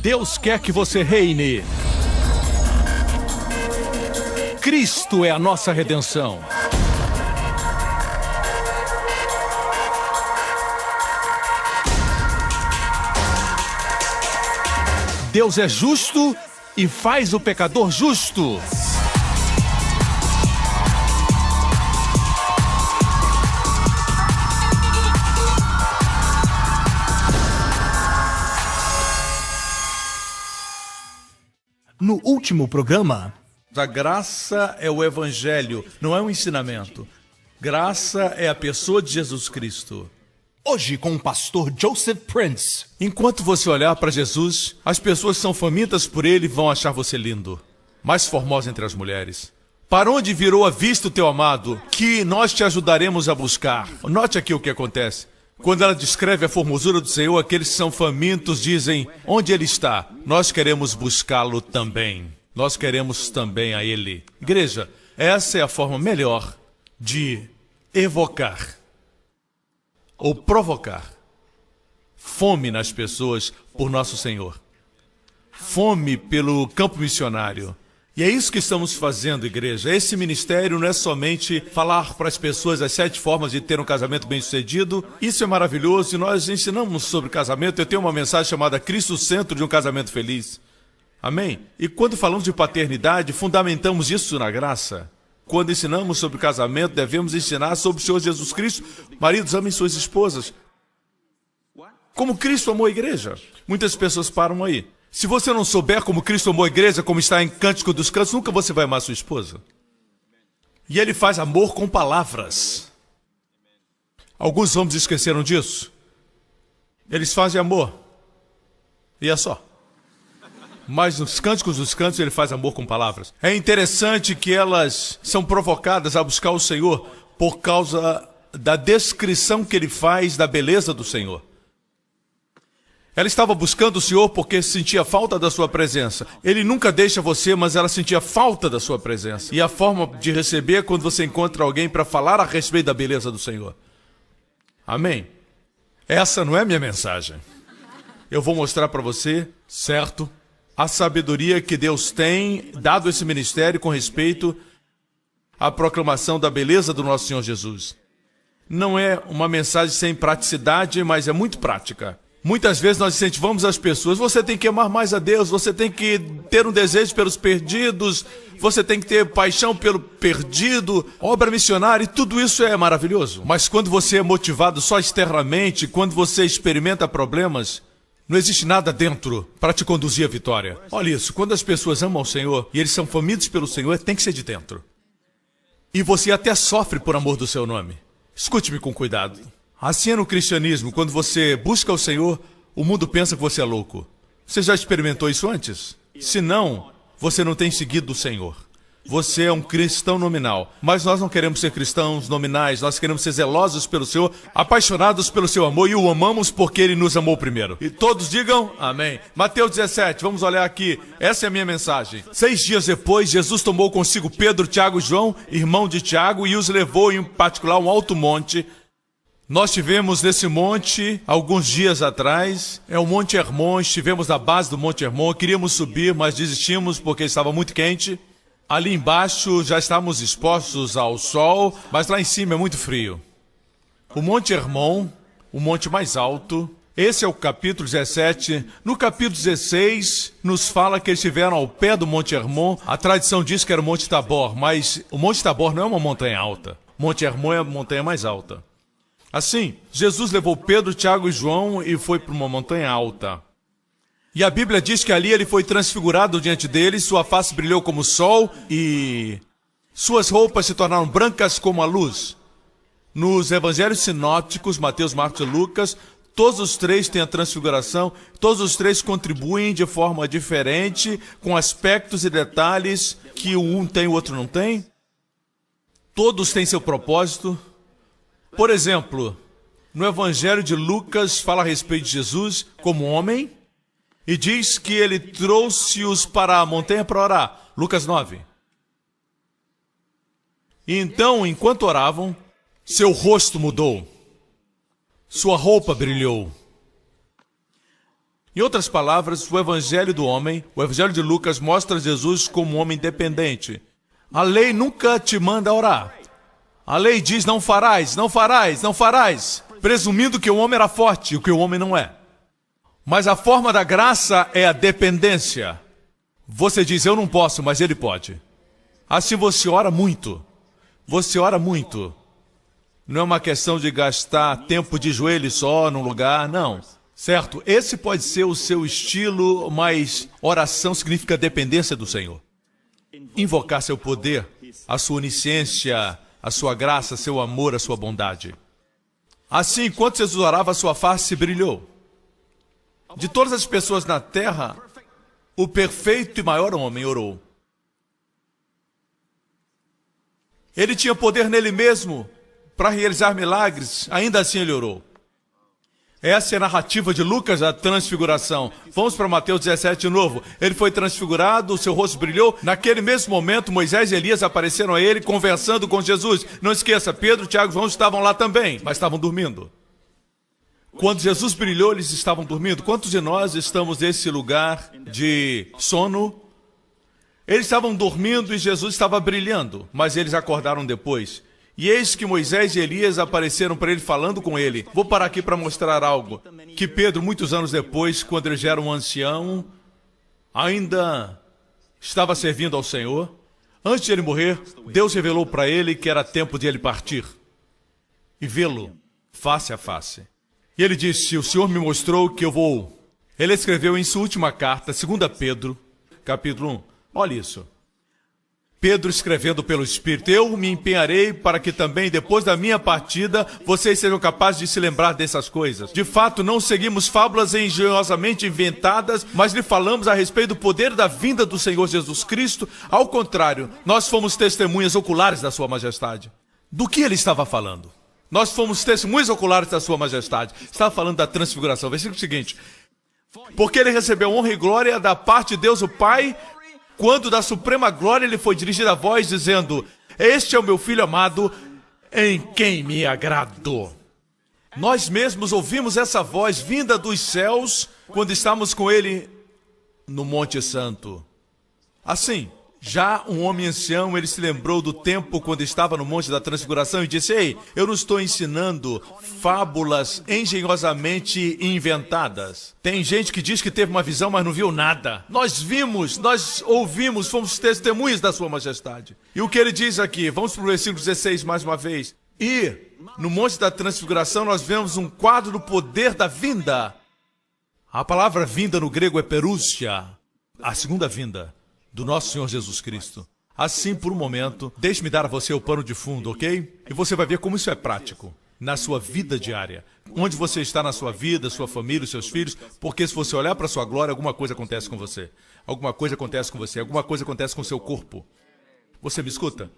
Deus quer que você reine. Cristo é a nossa redenção. Deus é justo e faz o pecador justo. No último programa, A graça é o evangelho, não é um ensinamento. Graça é a pessoa de Jesus Cristo. hoje com o pastor Joseph Prince. Enquanto você olhar para Jesus, as pessoas que são famintas por ele vão achar você lindo, mais formosa entre as mulheres. Para onde virou a vista o teu amado, que nós te ajudaremos a buscar? Note aqui o que acontece. Quando ela descreve a formosura do Senhor, aqueles que são famintos dizem, onde ele está? Nós queremos buscá-lo também. Nós queremos também a ele. Igreja, essa é a forma melhor de evocar ou provocar fome nas pessoas por nosso Senhor. Fome pelo campo missionário. E é isso que estamos fazendo, igreja. Esse ministério não é somente falar para as pessoas as 7 formas de ter um casamento bem-sucedido. Isso é maravilhoso e nós ensinamos sobre casamento. Eu tenho uma mensagem chamada Cristo Centro de um Casamento Feliz. Amém? E quando falamos de paternidade, fundamentamos isso na graça. Quando ensinamos sobre casamento, devemos ensinar sobre o Senhor Jesus Cristo. Maridos, amem suas esposas. Como Cristo amou a igreja. Muitas pessoas param aí. Se você não souber como Cristo amou a igreja, como está em Cântico dos Cantos, nunca você vai amar sua esposa. E ele faz amor com palavras. Alguns homens esqueceram disso. Eles fazem amor. E é só. Mas nos Cânticos dos Cantos ele faz amor com palavras. É interessante que elas são provocadas a buscar o Senhor por causa da descrição que ele faz da beleza do Senhor. Ela estava buscando o Senhor porque sentia falta da sua presença. Ele nunca deixa você, mas ela sentia falta da sua presença. E a forma de receber é quando você encontra alguém para falar a respeito da beleza do Senhor. Amém? Essa não é a minha mensagem. Eu vou mostrar para você, certo, a sabedoria que Deus tem dado a esse ministério com respeito à proclamação da beleza do nosso Senhor Jesus. Não é uma mensagem sem praticidade, mas é muito prática. Muitas vezes nós incentivamos as pessoas, você tem que amar mais a Deus, você tem que ter um desejo pelos perdidos, você tem que ter paixão pelo perdido, obra missionária, e tudo isso é maravilhoso. Mas quando você é motivado só externamente, quando você experimenta problemas, não existe nada dentro para te conduzir à vitória. Olha isso, quando as pessoas amam o Senhor e eles são famintos pelo Senhor, tem que ser de dentro. E você até sofre por amor do seu nome. Escute-me com cuidado. Assim é no cristianismo, quando você busca o Senhor, o mundo pensa que você é louco. Você já experimentou isso antes? Se não, você não tem seguido o Senhor. Você é um cristão nominal. Mas nós não queremos ser cristãos nominais, nós queremos ser zelosos pelo Senhor, apaixonados pelo seu amor, e o amamos porque Ele nos amou primeiro. E todos digam amém. Mateus 17, vamos olhar aqui. Essa é a minha mensagem. 6 dias depois, Jesus tomou consigo Pedro, Tiago e João, irmão de Tiago, e os levou em particular a um alto monte. Nós estivemos nesse monte alguns dias atrás, é o Monte Hermon, estivemos na base do Monte Hermon, queríamos subir, mas desistimos porque estava muito quente. Ali embaixo já estávamos expostos ao sol, mas lá em cima é muito frio. O Monte Hermon, o monte mais alto, esse é o capítulo 17. No capítulo 16, nos fala que eles estiveram ao pé do Monte Hermon. A tradição diz que era o Monte Tabor, mas o Monte Tabor não é uma montanha alta. O Monte Hermon é a montanha mais alta. Assim, Jesus levou Pedro, Tiago e João e foi para uma montanha alta. E a Bíblia diz que ali ele foi transfigurado diante deles, sua face brilhou como o sol e suas roupas se tornaram brancas como a luz. Nos evangelhos sinópticos, Mateus, Marcos e Lucas, todos os 3 têm a transfiguração, todos os 3 contribuem de forma diferente, com aspectos e detalhes que o um tem e o outro não tem. Todos têm seu propósito. Por exemplo, no Evangelho de Lucas fala a respeito de Jesus como homem e diz que ele trouxe-os para a montanha para orar. Lucas 9. E então, enquanto oravam, seu rosto mudou, sua roupa brilhou. Em outras palavras, o Evangelho do homem, o Evangelho de Lucas, mostra Jesus como um homem dependente. A lei nunca te manda orar. A lei diz não farás, não farás, não farás, presumindo que o homem era forte, o que o homem não é. Mas a forma da graça é a dependência. Você diz, eu não posso, mas ele pode. Assim você ora muito. Você ora muito. Não é uma questão de gastar tempo de joelho só num lugar, não. Certo? Esse pode ser o seu estilo, mas oração significa dependência do Senhor. Invocar seu poder, a sua onisciência, a sua graça, seu amor, a sua bondade. Assim, enquanto Jesus orava, a sua face brilhou. De todas as pessoas na terra, o perfeito e maior homem orou. Ele tinha poder nele mesmo para realizar milagres, ainda assim ele orou. Essa é a narrativa de Lucas, a transfiguração. Vamos para Mateus 17 de novo. Ele foi transfigurado, o seu rosto brilhou. Naquele mesmo momento, Moisés e Elias apareceram a ele conversando com Jesus. Não esqueça, Pedro, Tiago e João estavam lá também, mas estavam dormindo. Quando Jesus brilhou, eles estavam dormindo. Quantos de nós estamos nesse lugar de sono? Eles estavam dormindo e Jesus estava brilhando, mas eles acordaram depois. E eis que Moisés e Elias apareceram para ele falando com ele. Vou parar aqui para mostrar algo. Que Pedro, muitos anos depois, quando ele já era um ancião, ainda estava servindo ao Senhor. Antes de ele morrer, Deus revelou para ele que era tempo de ele partir e vê-lo face a face. E ele disse, o Senhor me mostrou que eu vou. Ele escreveu em sua última carta, 2 Pedro, capítulo 1. Olha isso. Pedro escrevendo pelo Espírito, eu me empenharei para que também, depois da minha partida, vocês sejam capazes de se lembrar dessas coisas. De fato, não seguimos fábulas engenhosamente inventadas, mas lhe falamos a respeito do poder da vinda do Senhor Jesus Cristo. Ao contrário, nós fomos testemunhas oculares da sua majestade. Do que ele estava falando? Nós fomos testemunhas oculares da sua majestade. Estava falando da transfiguração. Versículo seguinte. Porque ele recebeu honra e glória da parte de Deus o Pai, quando da suprema glória lhe foi dirigida a voz, dizendo, este é o meu filho amado, em quem me agrado. Nós mesmos ouvimos essa voz vinda dos céus, quando estávamos com ele no Monte Santo. Assim, já um homem ancião, ele se lembrou do tempo quando estava no Monte da Transfiguração e disse, ei, eu não estou ensinando fábulas engenhosamente inventadas. Tem gente que diz que teve uma visão, mas não viu nada. Nós vimos, nós ouvimos, fomos testemunhas da sua majestade. E o que ele diz aqui? Vamos para o versículo 16 mais uma vez. E no Monte da Transfiguração nós vemos um quadro do poder da vinda. A palavra vinda no grego é perúcia, a segunda vinda do nosso Senhor Jesus Cristo. Assim, por um momento, deixe-me dar a você o pano de fundo, ok? E você vai ver como isso é prático na sua vida diária. Onde você está na sua vida, sua família, os seus filhos, porque se você olhar para a sua glória, alguma coisa acontece com você. Alguma coisa acontece com você, alguma coisa acontece com o seu corpo. Você me escuta?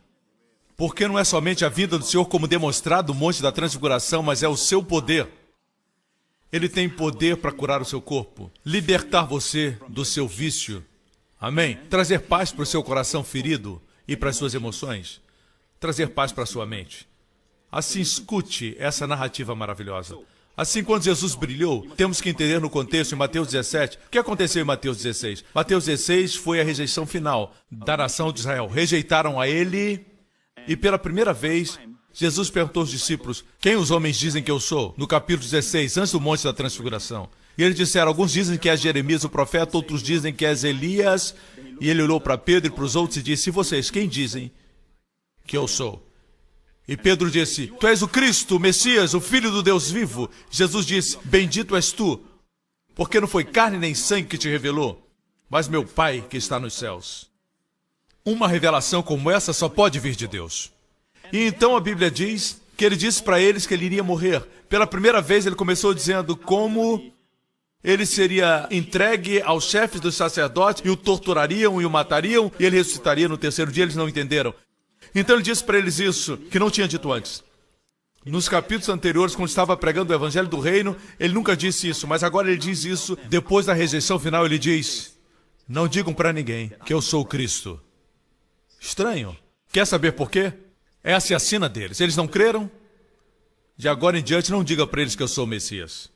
Porque não é somente a vida do Senhor como demonstrado no Monte da Transfiguração, mas é o seu poder. Ele tem poder para curar o seu corpo, libertar você do seu vício. Amém? Trazer paz para o seu coração ferido e para as suas emoções. Trazer paz para a sua mente. Assim, escute essa narrativa maravilhosa. Assim, quando Jesus brilhou, temos que entender no contexto em Mateus 17. O que aconteceu em Mateus 16? Mateus 16 foi a rejeição final da nação de Israel. Rejeitaram a ele e pela primeira vez, Jesus perguntou aos discípulos, quem os homens dizem que eu sou? No capítulo 16, antes do Monte da Transfiguração. E eles disseram, alguns dizem que é Jeremias o profeta, outros dizem que é Elias. E ele olhou para Pedro e para os outros e disse, e vocês, quem dizem que eu sou? E Pedro disse, tu és o Cristo, o Messias, o Filho do Deus vivo. Jesus disse, bendito és tu, porque não foi carne nem sangue que te revelou, mas meu Pai que está nos céus. Uma revelação como essa só pode vir de Deus. E então a Bíblia diz que ele disse para eles que ele iria morrer. Pela primeira vez ele começou dizendo como ele seria entregue aos chefes dos sacerdotes e o torturariam e o matariam e ele ressuscitaria no terceiro dia. Eles não entenderam. Então ele disse para eles isso, que não tinha dito antes. Nos capítulos anteriores, quando estava pregando o Evangelho do Reino, ele nunca disse isso, mas agora ele diz isso. Depois da rejeição final, ele diz, não digam para ninguém que eu sou o Cristo. Estranho. Quer saber por quê? Essa é a sina deles. Eles não creram? De agora em diante, não diga para eles que eu sou o Messias.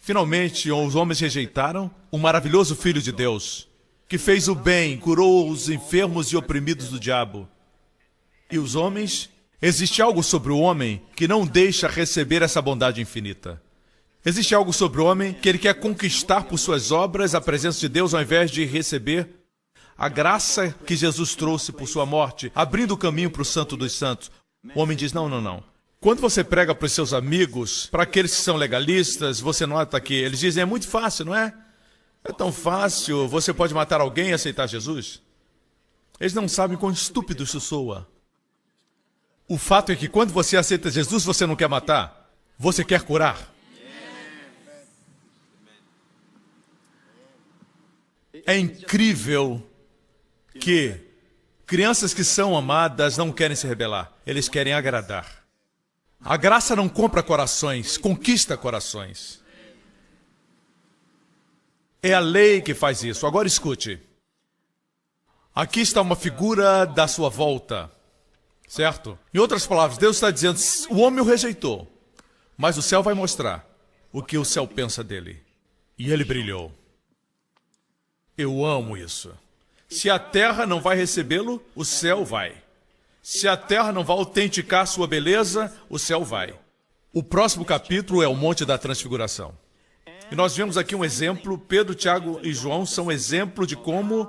Finalmente, os homens rejeitaram o maravilhoso Filho de Deus, que fez o bem, curou os enfermos e oprimidos do diabo. E os homens, existe algo sobre o homem que não deixa receber essa bondade infinita. Existe algo sobre o homem que ele quer conquistar por suas obras a presença de Deus ao invés de receber a graça que Jesus trouxe por sua morte, abrindo o caminho para o Santo dos Santos. O homem diz, não, não, não. Quando você prega para os seus amigos, para aqueles que são legalistas, você nota que eles dizem, é muito fácil, não é? É tão fácil, você pode matar alguém e aceitar Jesus? Eles não sabem quão estúpido isso soa. O fato é que quando você aceita Jesus, você não quer matar, você quer curar. É incrível que crianças que são amadas não querem se rebelar, eles querem agradar. A graça não compra corações, conquista corações. É a lei que faz isso. Agora escute. Aqui está uma figura da sua volta, certo? Em outras palavras, Deus está dizendo, o homem o rejeitou, mas o céu vai mostrar o que o céu pensa dele. E ele brilhou. Eu amo isso. Se a terra não vai recebê-lo, o céu vai. Se a terra não vai autenticar sua beleza, o céu vai. O próximo capítulo é o Monte da Transfiguração. E nós vemos aqui um exemplo, Pedro, Tiago e João são exemplo de como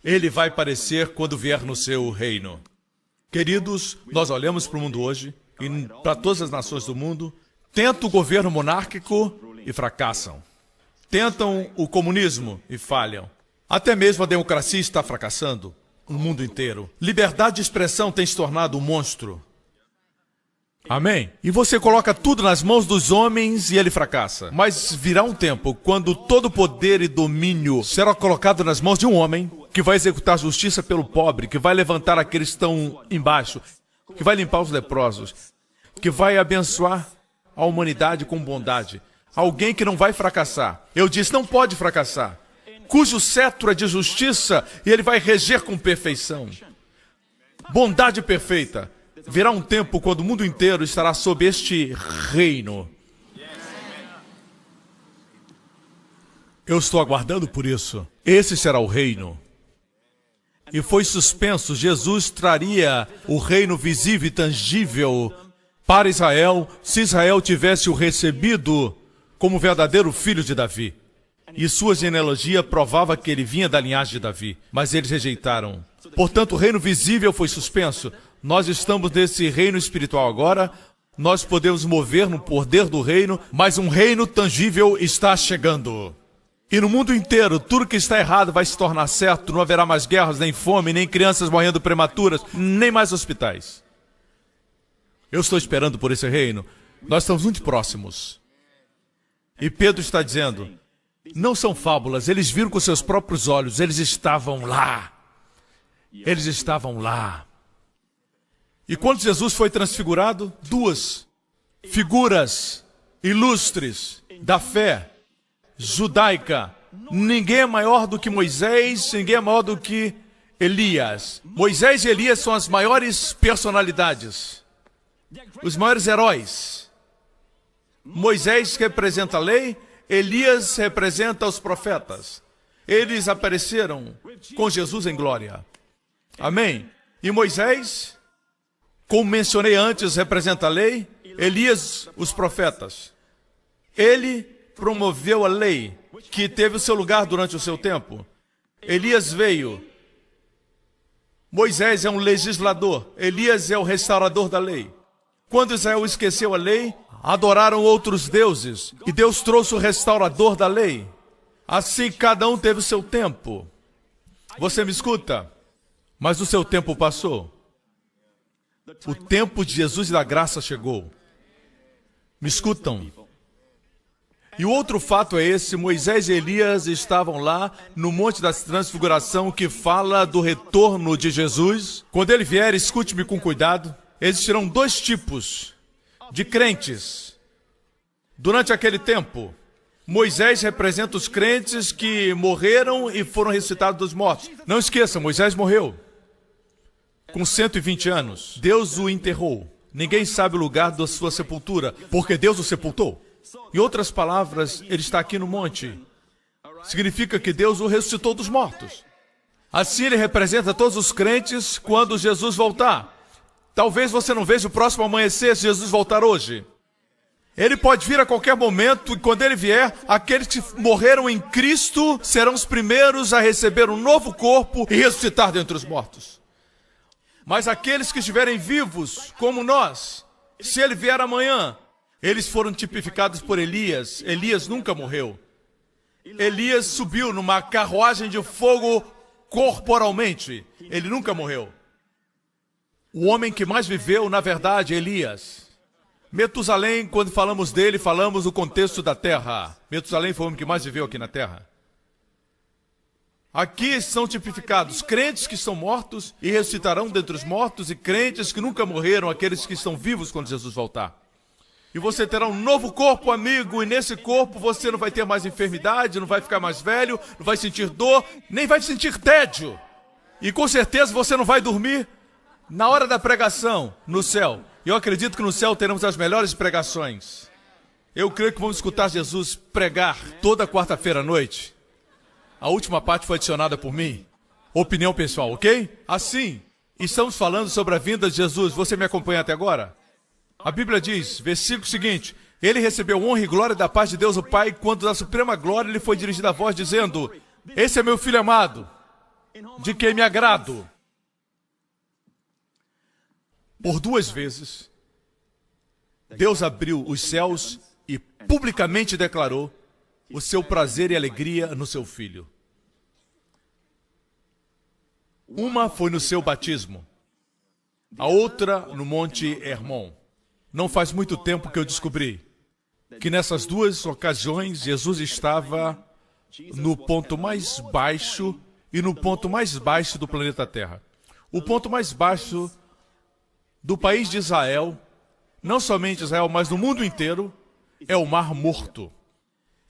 ele vai parecer quando vier no seu reino. Queridos, nós olhamos para o mundo hoje, e para todas as nações do mundo, tentam o governo monárquico e fracassam. Tentam o comunismo e falham. Até mesmo a democracia está fracassando. No mundo inteiro. Liberdade de expressão tem se tornado um monstro. Amém? E você coloca tudo nas mãos dos homens e ele fracassa. Mas virá um tempo quando todo poder e domínio será colocado nas mãos de um homem que vai executar justiça pelo pobre, que vai levantar aqueles que estão embaixo, que vai limpar os leprosos, que vai abençoar a humanidade com bondade. Alguém que não vai fracassar. Eu disse, não pode fracassar. Cujo cetro é de justiça e ele vai reger com perfeição. Bondade perfeita. Virá um tempo quando o mundo inteiro estará sob este reino. Eu estou aguardando por isso. Esse será o reino. E foi suspenso. Jesus traria o reino visível e tangível para Israel, se Israel tivesse o recebido como verdadeiro filho de Davi. E sua genealogia provava que ele vinha da linhagem de Davi, mas eles rejeitaram. Portanto, o reino visível foi suspenso. Nós estamos nesse reino espiritual agora, nós podemos mover no poder do reino, mas um reino tangível está chegando. E no mundo inteiro, tudo que está errado vai se tornar certo, não haverá mais guerras, nem fome, nem crianças morrendo prematuras, nem mais hospitais. Eu estou esperando por esse reino. Nós estamos muito próximos. E Pedro está dizendo... Não são fábulas, eles viram com seus próprios olhos, eles estavam lá. Eles estavam lá. E quando Jesus foi transfigurado, duas figuras ilustres da fé judaica. Ninguém é maior do que Moisés, ninguém é maior do que Elias. Moisés e Elias são as maiores personalidades, os maiores heróis. Moisés representa a lei, Elias representa os profetas. Eles apareceram com Jesus em glória. Amém? E Moisés, como mencionei antes, representa a lei. Elias, os profetas. Ele promoveu a lei, que teve o seu lugar durante o seu tempo. Elias veio. Moisés é um legislador. Elias é o restaurador da lei. Quando Israel esqueceu a lei, adoraram outros deuses, e Deus trouxe o restaurador da lei. Assim, cada um teve o seu tempo. Você me escuta? Mas o seu tempo passou. O tempo de Jesus e da graça chegou. Me escutam? E o outro fato é esse: Moisés e Elias estavam lá no Monte da Transfiguração, que fala do retorno de Jesus. Quando ele vier, escute-me com cuidado, existirão dois tipos de crentes durante aquele tempo. Moisés representa os crentes que morreram e foram ressuscitados dos mortos. Não esqueça, Moisés morreu com 120 anos. Deus o enterrou. Ninguém sabe o lugar da sua sepultura, porque Deus o sepultou. Em outras palavras, ele está aqui no monte. Significa que Deus o ressuscitou dos mortos. Assim ele representa todos os crentes quando Jesus voltar. Talvez você não veja o próximo amanhecer se Jesus voltar hoje. Ele pode vir a qualquer momento e quando ele vier, aqueles que morreram em Cristo serão os primeiros a receber um novo corpo e ressuscitar dentre os mortos. Mas aqueles que estiverem vivos, como nós, se ele vier amanhã, eles foram tipificados por Elias. Elias nunca morreu. Elias subiu numa carruagem de fogo corporalmente. Ele nunca morreu. O homem que mais viveu, na verdade, é Elias. Metusalém, quando falamos dele, falamos do contexto da terra. Metusalém foi o homem que mais viveu aqui na terra. Aqui são tipificados crentes que estão mortos e ressuscitarão dentre os mortos e crentes que nunca morreram, aqueles que estão vivos quando Jesus voltar. E você terá um novo corpo, amigo, e nesse corpo você não vai ter mais enfermidade, não vai ficar mais velho, não vai sentir dor, nem vai sentir tédio. E com certeza você não vai dormir na hora da pregação no céu. Eu acredito que no céu teremos as melhores pregações. Eu creio que vamos escutar Jesus pregar toda quarta-feira à noite. A última parte foi adicionada por mim. Opinião pessoal, ok? Assim, estamos falando sobre a vinda de Jesus. Você me acompanha até agora? A Bíblia diz, versículo seguinte, ele recebeu honra e glória da parte de Deus o Pai, quando da suprema glória lhe foi dirigida a voz dizendo, esse é meu filho amado, de quem me agrado. Por 2 vezes, Deus abriu os céus e publicamente declarou o seu prazer e alegria no seu filho. Uma foi no seu batismo, a outra no Monte Hermon. Não faz muito tempo que eu descobri que nessas 2 ocasiões Jesus estava no ponto mais baixo e no ponto mais baixo do planeta Terra. O ponto mais baixo do país de Israel, não somente Israel, mas no mundo inteiro, é o Mar Morto.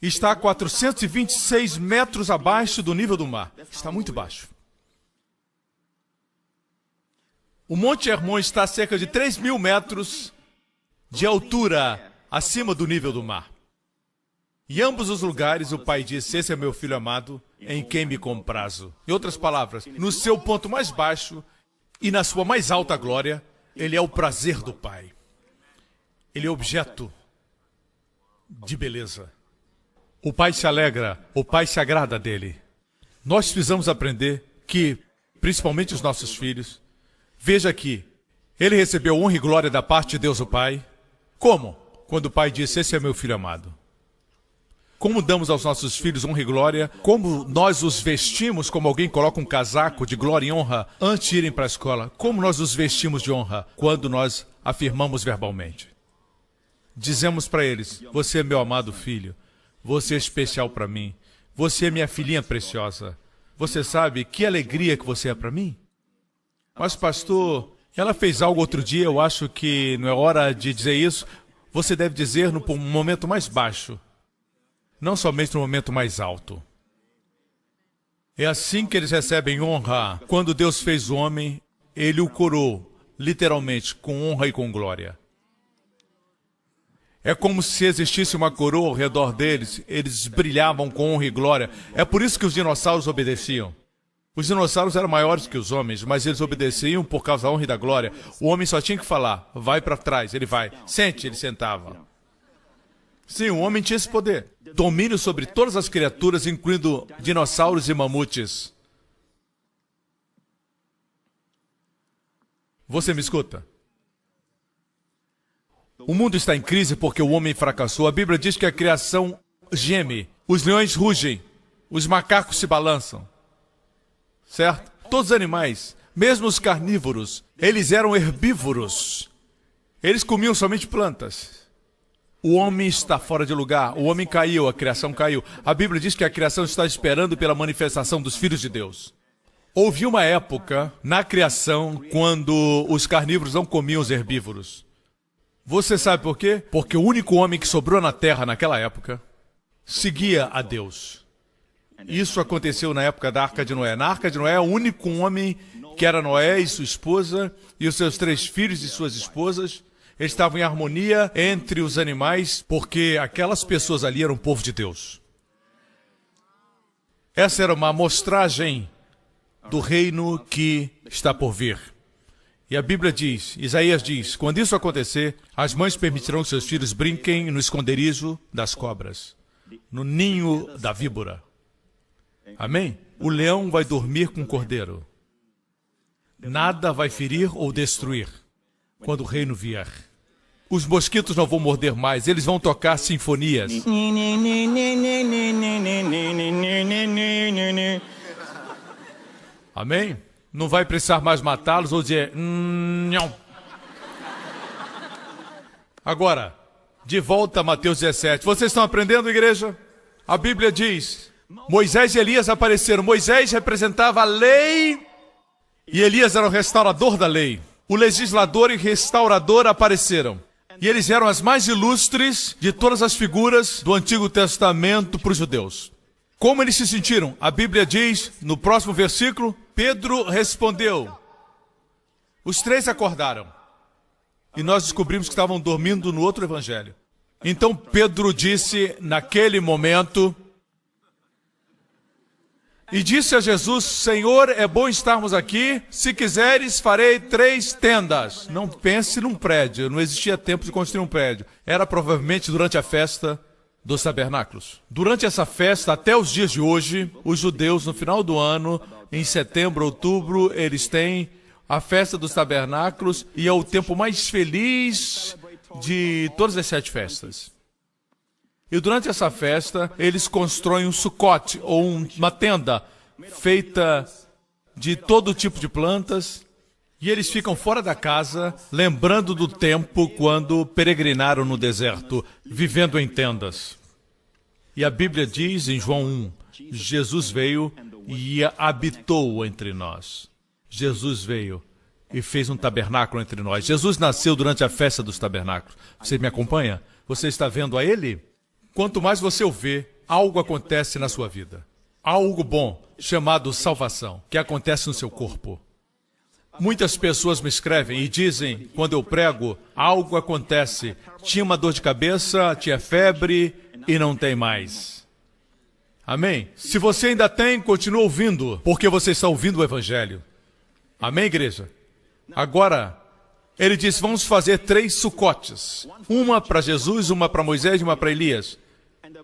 Está a 426 metros abaixo do nível do mar. Está muito baixo. O Monte Hermon está a cerca de 3.000 metros de altura acima do nível do mar. Em ambos os lugares, o Pai disse, esse é meu filho amado, em quem me comprazo. Em outras palavras, no seu ponto mais baixo e na sua mais alta glória, ele é o prazer do Pai. Ele é objeto de beleza. O Pai se alegra, o Pai se agrada dele. Nós precisamos aprender que, principalmente os nossos filhos, veja aqui, ele recebeu honra e glória da parte de Deus o Pai. Como? Quando o Pai disse, esse é meu filho amado. Como damos aos nossos filhos honra e glória? Como nós os vestimos, como alguém coloca um casaco de glória e honra antes de irem para a escola? Como nós os vestimos de honra? Quando nós afirmamos verbalmente. Dizemos para eles, você é meu amado filho, você é especial para mim, você é minha filhinha preciosa. Você sabe que alegria que você é para mim? Mas pastor, ela fez algo outro dia, eu acho que não é hora de dizer isso. Você deve dizer no momento mais baixo, não somente no momento mais alto. É assim que eles recebem honra. Quando Deus fez o homem, ele o coroou, literalmente, com honra e com glória. É como se existisse uma coroa ao redor deles, eles brilhavam com honra e glória. É por isso que os dinossauros obedeciam. Os dinossauros eram maiores que os homens, mas eles obedeciam por causa da honra e da glória. O homem só tinha que falar, vai para trás, ele vai. Sente, ele sentava. Sim, o homem tinha esse poder. Domínio sobre todas as criaturas, incluindo dinossauros e mamutes. Você me escuta? O mundo está em crise porque o homem fracassou. A Bíblia diz que a criação geme, os leões rugem, os macacos se balançam. Certo? Todos os animais, mesmo os carnívoros, eles eram herbívoros. Eles comiam somente plantas. O homem está fora de lugar. O homem caiu, a criação caiu. A Bíblia diz que a criação está esperando pela manifestação dos filhos de Deus. Houve uma época na criação quando os carnívoros não comiam os herbívoros. Você sabe por quê? Porque o único homem que sobrou na terra naquela época seguia a Deus. Isso aconteceu na época da Arca de Noé. Na Arca de Noé, o único homem que era Noé e sua esposa e os seus 3 filhos e suas esposas, Eles estavam em harmonia entre os animais, porque aquelas pessoas ali eram o povo de Deus. Essa era uma amostragem do reino que está por vir. E a Bíblia diz, Isaías diz, quando isso acontecer, as mães permitirão que seus filhos brinquem no esconderijo das cobras, no ninho da víbora. Amém? O leão vai dormir com o cordeiro. Nada vai ferir ou destruir quando o reino vier. Os mosquitos não vão morder mais, eles vão tocar sinfonias. Amém? Não vai precisar mais matá-los ou dizer... não. Agora, de volta a Mateus 17. Vocês estão aprendendo, igreja? A Bíblia diz... Moisés e Elias apareceram. Moisés representava a lei e Elias era o restaurador da lei. O legislador e restaurador apareceram. E eles eram as mais ilustres de todas as figuras do Antigo Testamento para os judeus. Como eles se sentiram? A Bíblia diz, no próximo versículo, Pedro respondeu. Os três acordaram. E nós descobrimos que estavam dormindo no outro evangelho. Então Pedro disse, naquele momento... E disse a Jesus, Senhor, é bom estarmos aqui, se quiseres farei 3 tendas. Não pense num prédio, não existia tempo de construir um prédio. Era provavelmente durante a festa dos tabernáculos. Durante essa festa, até os dias de hoje, os judeus, no final do ano, em setembro, outubro, eles têm a festa dos tabernáculos e é o tempo mais feliz de todas as 7 festas. E durante essa festa, eles constroem um sucote, ou uma tenda, feita de todo tipo de plantas, e eles ficam fora da casa, lembrando do tempo quando peregrinaram no deserto, vivendo em tendas. E a Bíblia diz em João 1, Jesus veio e habitou entre nós. Jesus veio e fez um tabernáculo entre nós. Jesus nasceu durante a festa dos tabernáculos. Você me acompanha? Você está vendo a Ele? Quanto mais você o vê, algo acontece na sua vida. Algo bom, chamado salvação, que acontece no seu corpo. Muitas pessoas me escrevem e dizem, quando eu prego, algo acontece. Tinha uma dor de cabeça, tinha febre e não tem mais. Amém? Se você ainda tem, continue ouvindo, porque você está ouvindo o Evangelho. Amém, igreja? Agora... Ele disse, vamos fazer 3 sucotes. Uma para Jesus, uma para Moisés e uma para Elias.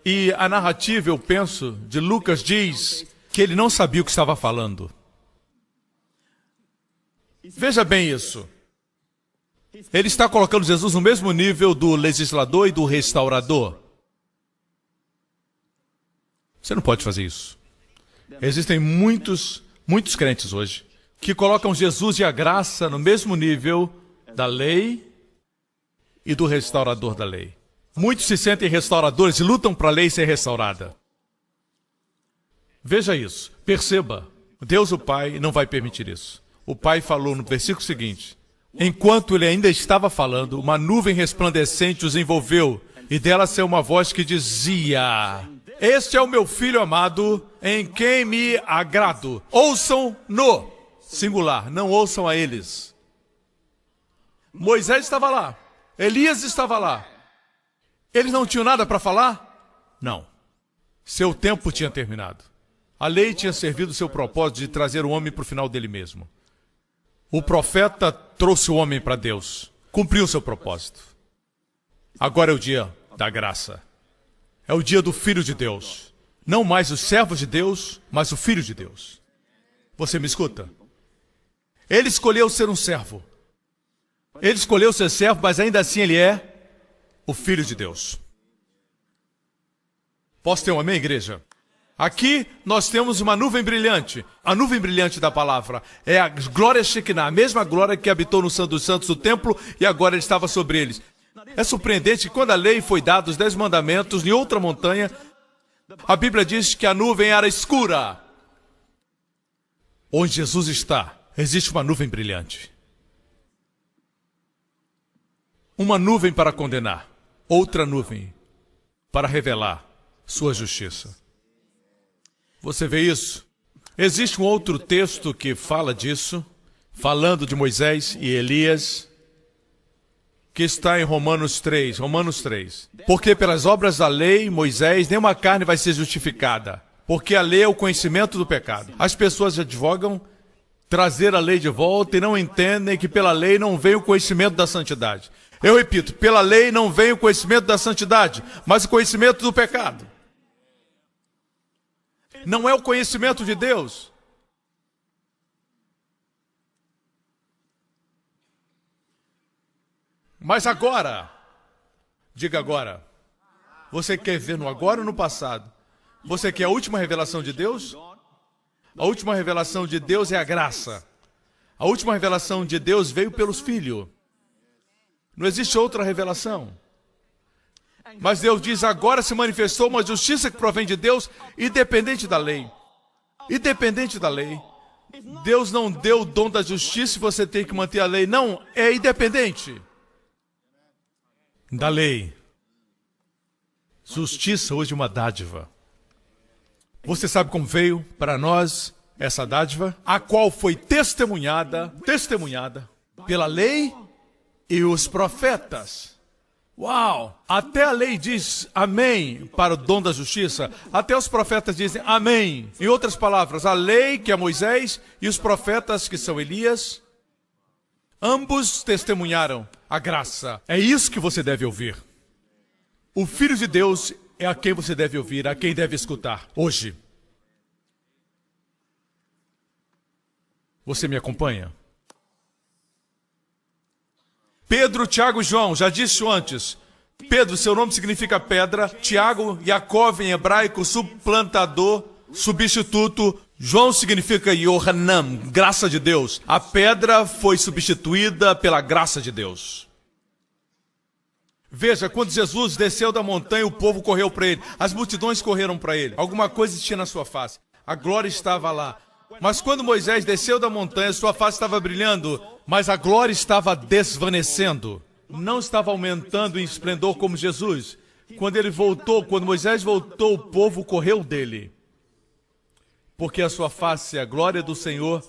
E a narrativa, eu penso, de Lucas diz que ele não sabia o que estava falando. Veja bem isso. Ele está colocando Jesus no mesmo nível do legislador e do restaurador. Você não pode fazer isso. Existem muitos crentes hoje que colocam Jesus e a graça no mesmo nível da lei e do restaurador da lei. Muitos se sentem restauradores e lutam para a lei ser restaurada. Veja isso, perceba, Deus o Pai não vai permitir isso. O Pai falou no versículo seguinte, enquanto ele ainda estava falando, uma nuvem resplandecente os envolveu, e dela saiu uma voz que dizia, este é o meu filho amado, em quem me agrado. Ouçam-no, singular, não ouçam a eles. Moisés estava lá, Elias estava lá. Eles não tinham nada para falar? Não. Seu tempo tinha terminado. A lei tinha servido o seu propósito de trazer o homem para o final dele mesmo. O profeta trouxe o homem para Deus. Cumpriu o seu propósito. Agora é o dia da graça. É o dia do Filho de Deus. Não mais os servos de Deus, mas o Filho de Deus. Você me escuta? Ele escolheu ser um servo. Ele escolheu ser servo, mas ainda assim ele é o Filho de Deus. Posso ter um amém, igreja? Aqui nós temos uma nuvem brilhante. A nuvem brilhante da palavra é a glória Shekinah, a mesma glória que habitou no Santo dos Santos do templo e agora ele estava sobre eles. É surpreendente que quando a lei foi dada, os 10 mandamentos, em outra montanha, a Bíblia diz que a nuvem era escura. Onde Jesus está, existe uma nuvem brilhante. Uma nuvem para condenar, outra nuvem para revelar sua justiça. Você vê isso? Existe um outro texto que fala disso, falando de Moisés e Elias, que está em Romanos 3. Romanos 3. Porque pelas obras da lei, Moisés, nenhuma carne vai ser justificada. Porque a lei é o conhecimento do pecado. As pessoas advogam trazer a lei de volta e não entendem que pela lei não vem o conhecimento da santidade. Eu repito, pela lei não vem o conhecimento da santidade, mas o conhecimento do pecado. Não é o conhecimento de Deus. Mas agora, diga agora, você quer ver no agora ou no passado? Você quer a última revelação de Deus? A última revelação de Deus é a graça. A última revelação de Deus veio pelos filhos. Não existe outra revelação. Mas Deus diz, agora se manifestou uma justiça que provém de Deus, independente da lei. Independente da lei. Deus não deu o dom da justiça e você tem que manter a lei. Não, é independente da lei. Justiça hoje é uma dádiva. Você sabe como veio para nós essa dádiva? A qual foi testemunhada pela lei e os profetas. Uau! Até a lei diz amém para o dom da justiça. Até os profetas dizem amém. Em outras palavras, a lei, que é Moisés, e os profetas, que são Elias, ambos testemunharam a graça. É isso que você deve ouvir. O Filho de Deus é a quem você deve ouvir, a quem deve escutar hoje. Você me acompanha? Pedro, Tiago e João, já disse antes. Pedro, seu nome significa pedra. Tiago, Yaakov em hebraico, suplantador, substituto. João significa Yohanan, graça de Deus. A pedra foi substituída pela graça de Deus. Veja, quando Jesus desceu da montanha, o povo correu para ele. As multidões correram para ele. Alguma coisa tinha na sua face. A glória estava lá. Mas quando Moisés desceu da montanha, sua face estava brilhando, mas a glória estava desvanecendo. Não estava aumentando em esplendor como Jesus. Quando ele voltou, quando Moisés voltou, o povo correu dele. Porque a sua face, a glória do Senhor,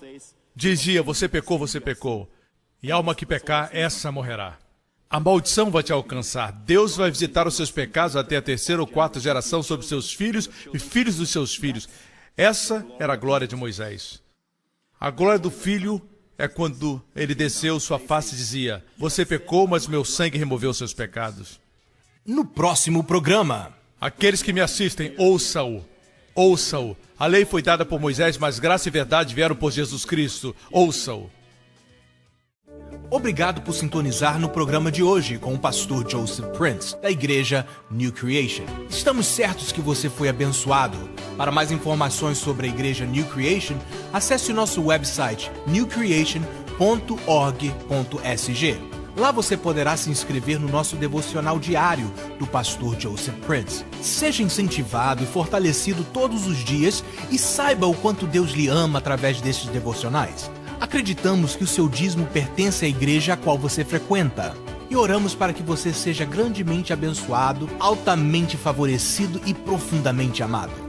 dizia, você pecou, você pecou. E a alma que pecar, essa morrerá. A maldição vai te alcançar. Deus vai visitar os seus pecados até a 3ª ou 4ª geração sobre seus filhos e filhos dos seus filhos. Essa era a glória de Moisés. A glória do Filho é quando ele desceu, sua face dizia, você pecou, mas meu sangue removeu seus pecados. No próximo programa. Aqueles que me assistem, ouça-o. Ouça-o. A lei foi dada por Moisés, mas graça e verdade vieram por Jesus Cristo. Ouça-o. Obrigado por sintonizar no programa de hoje com o pastor Joseph Prince, da igreja New Creation. Estamos certos que você foi abençoado. Para mais informações sobre a igreja New Creation, acesse o nosso website newcreation.org.sg. Lá você poderá se inscrever no nosso devocional diário do pastor Joseph Prince. Seja incentivado e fortalecido todos os dias e saiba o quanto Deus lhe ama através destes devocionais. Acreditamos que o seu dízimo pertence à igreja a qual você frequenta. E oramos para que você seja grandemente abençoado, altamente favorecido e profundamente amado.